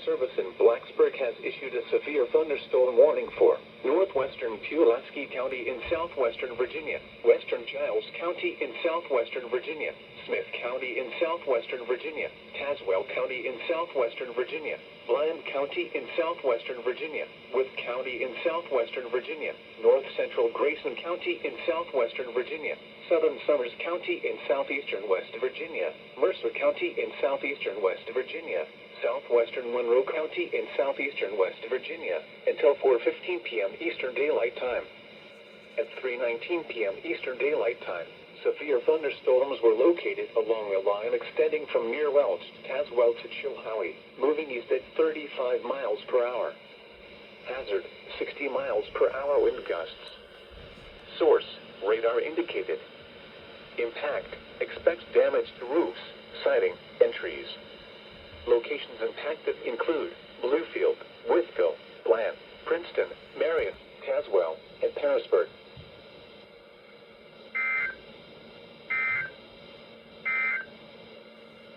Service in Blacksburg has issued a severe thunderstorm warning for northwestern Pulaski County in southwestern Virginia, western Giles County in southwestern Virginia, Smith County in southwestern Virginia, Tazewell County in southwestern Virginia, Lyon County in southwestern Virginia, Wythe County in southwestern Virginia, North Central Grayson County in southwestern Virginia, Southern Summers County in southeastern West Virginia, Mercer County in southeastern West Virginia, southwestern Monroe County in southeastern West Virginia, until 4:15 p.m. Eastern Daylight Time. At 3:19 p.m. Eastern Daylight Time, severe thunderstorms were located along a line extending from near Welch, Tazewell to Chilhowie, moving east at 35 miles per hour. Hazard, 60 miles per hour wind gusts. Source, radar indicated. Impact, expect damage to roofs, siding, and trees. Locations impacted include Bluefield, Wytheville, Bland, Princeton, Marion, Tazewell, and Harrisburg.